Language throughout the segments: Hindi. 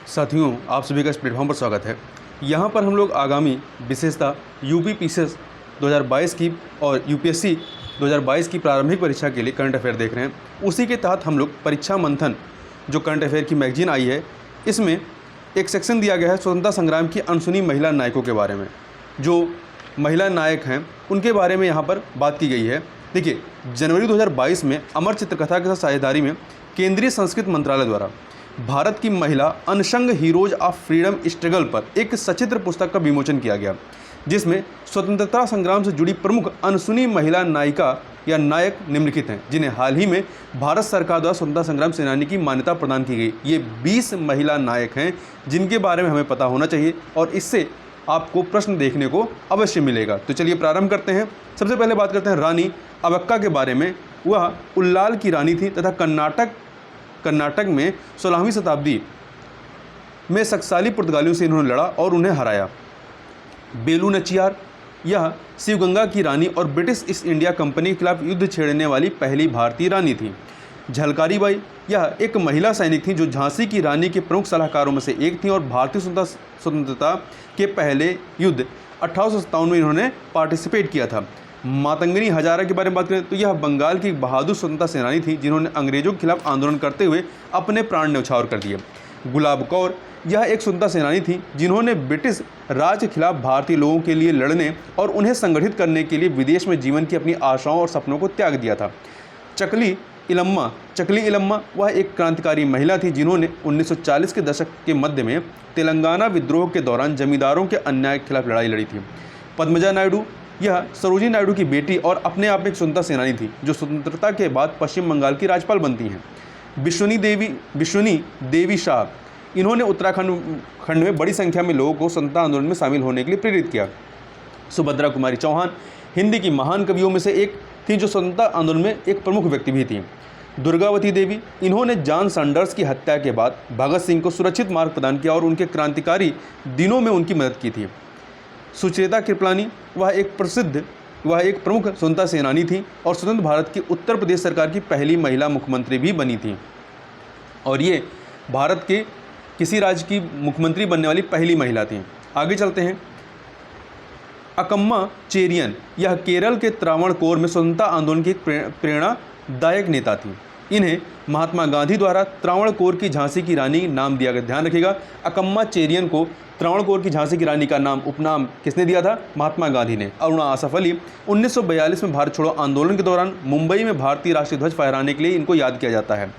साथियों, आप सभी का इस प्लेटफॉर्म पर स्वागत है। यहाँ पर हम लोग आगामी विशेषता यूपी पीसीएस 2022 की और यूपीएससी 2022 की प्रारंभिक परीक्षा के लिए करंट अफेयर देख रहे हैं। उसी के तहत हम लोग परीक्षा मंथन जो करंट अफेयर की मैगजीन आई है, इसमें एक सेक्शन दिया गया है स्वतंत्रता संग्राम की अनसुनी महिला नायकों के बारे में। जो महिला नायक हैं उनके बारे में यहाँ पर बात की गई है। देखिए, जनवरी 2022 में अमर चित्रकथा के साथ साझेदारी में केंद्रीय संस्कृति मंत्रालय द्वारा भारत की महिला unsung heroes of freedom struggle पर एक सचित्र पुस्तक का विमोचन किया गया, जिसमें स्वतंत्रता संग्राम से जुड़ी प्रमुख अनसुनी महिला नायिका या नायक निम्नलिखित हैं, जिन्हें हाल ही में भारत सरकार द्वारा स्वतंत्रता संग्राम सेनानी की मान्यता प्रदान की गई। ये 20 महिला नायक हैं जिनके बारे में हमें पता होना चाहिए और इससे आपको प्रश्न देखने को अवश्य मिलेगा। तो चलिए प्रारंभ करते हैं। सबसे पहले बात करते हैं रानी अबक्का के बारे में। वह उल्लाल की रानी थी तथा कर्नाटक में 16वीं शताब्दी में सक्साली पुर्तगालियों से इन्होंने लड़ा और उन्हें हराया। बेलू नचियार, यह शिवगंगा की रानी और ब्रिटिश ईस्ट इंडिया कंपनी के खिलाफ युद्ध छेड़ने वाली पहली भारतीय रानी थी। झलकारी बाई, यह एक महिला सैनिक थी जो झांसी की रानी के प्रमुख सलाहकारों में से एक थी और भारतीय स्वतंत्रता के पहले युद्ध 1857 में इन्होंने पार्टिसिपेट किया था। मातंगनी हजारा के बारे में बात करें तो यह बंगाल की बहादुर स्वतंत्रता सेनानी थी जिन्होंने अंग्रेजों के खिलाफ आंदोलन करते हुए अपने प्राण न्यौछावर कर दिए। गुलाब कौर, यह एक स्वतंत्रता सेनानी थी जिन्होंने ब्रिटिश राज के खिलाफ भारतीय लोगों के लिए लड़ने और उन्हें संगठित करने के लिए विदेश में जीवन की अपनी आशाओं और सपनों को त्याग दिया था। चकली इलम्मा, वह एक क्रांतिकारी महिला थी जिन्होंने 1940 के दशक के मध्य में तेलंगाना विद्रोह के दौरान जमींदारों के अन्याय के खिलाफ लड़ाई लड़ी थी। पद्मजा नायडू, यह सरोजिनी नायडू की बेटी और अपने आप में एक स्वतंत्रता सेनानी थी जो स्वतंत्रता के बाद पश्चिम बंगाल की राज्यपाल बनती हैं। विश्वनी देवी शाह, इन्होंने उत्तराखंड में बड़ी संख्या में लोगों को स्वतंत्रता आंदोलन में शामिल होने के लिए प्रेरित किया। सुभद्रा कुमारी चौहान, हिंदी की महान कवियों में से एक थी जो स्वतंत्रता आंदोलन में एक प्रमुख व्यक्ति भी थी। दुर्गावती देवी, इन्होंने जॉन सैंडर्स की हत्या के बाद भगत सिंह को सुरक्षित मार्ग प्रदान किया और उनके क्रांतिकारी दिनों में उनकी मदद की थी। सुचेता कृपलानी, वह एक प्रमुख स्वतंत्रता सेनानी थी और स्वतंत्र भारत की उत्तर प्रदेश सरकार की पहली महिला मुख्यमंत्री भी बनी थी और ये भारत के किसी राज्य की मुख्यमंत्री बनने वाली पहली महिला थी। आगे चलते हैं। अकम्मा चेरियन, यह केरल के त्रावणकोर में स्वतंत्रता आंदोलन की एक प्रेरणादायक नेता थी। इन्हें महात्मा गांधी द्वारा त्रावणकोर की झांसी की रानी नाम दिया गया। ध्यान रखिएगा, अकम्मा चेरियन को त्रावणकोर की झांसी की रानी का उपनाम किसने दिया था? महात्मा गांधी ने। अरुणा आसफ अली, 1942 में भारत छोड़ो आंदोलन के दौरान मुंबई में भारतीय राष्ट्रीय ध्वज फहराने के लिए इनको याद किया जाता है।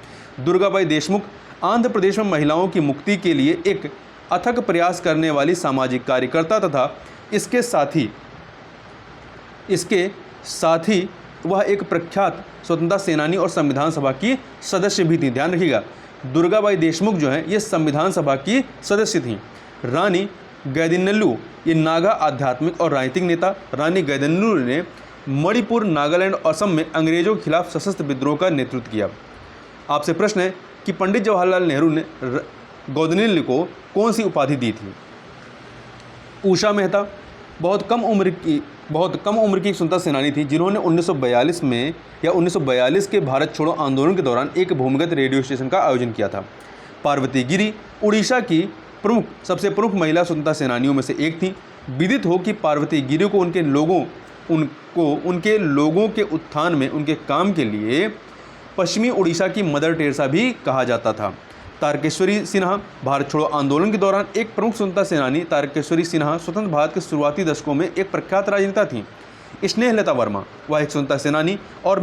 दुर्गाबाई देशमुख, आंध्र प्रदेश में महिलाओं की मुक्ति के लिए एक अथक प्रयास करने वाली सामाजिक कार्यकर्ता तथा इसके साथ ही वह एक प्रख्यात स्वतंत्रता सेनानी और संविधान सभा की सदस्य भी थी। ध्यान रखिएगा, दुर्गाबाई देशमुख जो हैं ये संविधान सभा की सदस्य थीं। रानी गैदिन्नलू, ये नागा आध्यात्मिक और राजनीतिक नेता। रानी गैदिन्नलू ने मणिपुर, नागालैंड और असम में अंग्रेजों के खिलाफ सशस्त्र विद्रोह का नेतृत्व किया। आपसे प्रश्न है कि पंडित जवाहरलाल नेहरू ने गैदिन्नलू को कौन सी उपाधि दी थी? उषा मेहता, बहुत कम उम्र की एक स्वतंत्रता सेनानी थी जिन्होंने 1942 के भारत छोड़ो आंदोलन के दौरान एक भूमिगत रेडियो स्टेशन का आयोजन किया था। पार्वती गिरी, उड़ीसा की सबसे प्रमुख महिला स्वतंत्रता सेनानियों में से एक थी। विदित हो कि पार्वती गिरी को उनके लोगों के उत्थान में उनके काम के लिए पश्चिमी उड़ीसा की मदर टेरेसा भी कहा जाता था। तारकेश्वरी सिन्हा, भारत छोड़ो आंदोलन के दौरान एक प्रमुख स्वतंत्रता सेनानी। तारकेश्वरी सिन्हा स्वतंत्र भारत के शुरुआती दशकों में एक प्रख्यात राजनेता थी। स्नेहलता वर्मा, वह एक स्वतंत्रता सेनानी और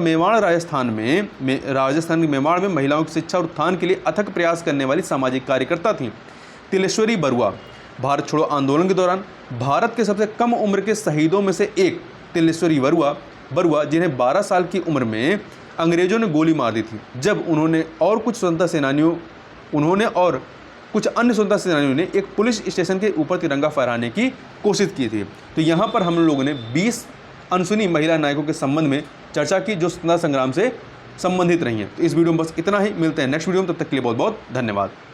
राजस्थान के मेवाड़ में महिलाओं की शिक्षा और उत्थान के लिए अथक प्रयास करने वाली सामाजिक कार्यकर्ता थीं। तिलेश्वरी बरुआ, भारत छोड़ो आंदोलन के दौरान भारत के सबसे कम उम्र के शहीदों में से एक तिलेश्वरी बरुआ, जिन्हें 12 साल की उम्र में अंग्रेजों ने गोली मार दी थी जब उन्होंने और कुछ अन्य स्वतंत्रता सेनानियों ने एक पुलिस स्टेशन के ऊपर तिरंगा फहराने की कोशिश की थी। तो यहाँ पर हम लोगों ने 20 अनसुनी महिला नायकों के संबंध में चर्चा की जो स्वतंत्रता संग्राम से संबंधित रही हैं। तो इस वीडियो में बस इतना ही। मिलते हैं नेक्स्ट वीडियो में, तब तक के लिए बहुत बहुत धन्यवाद।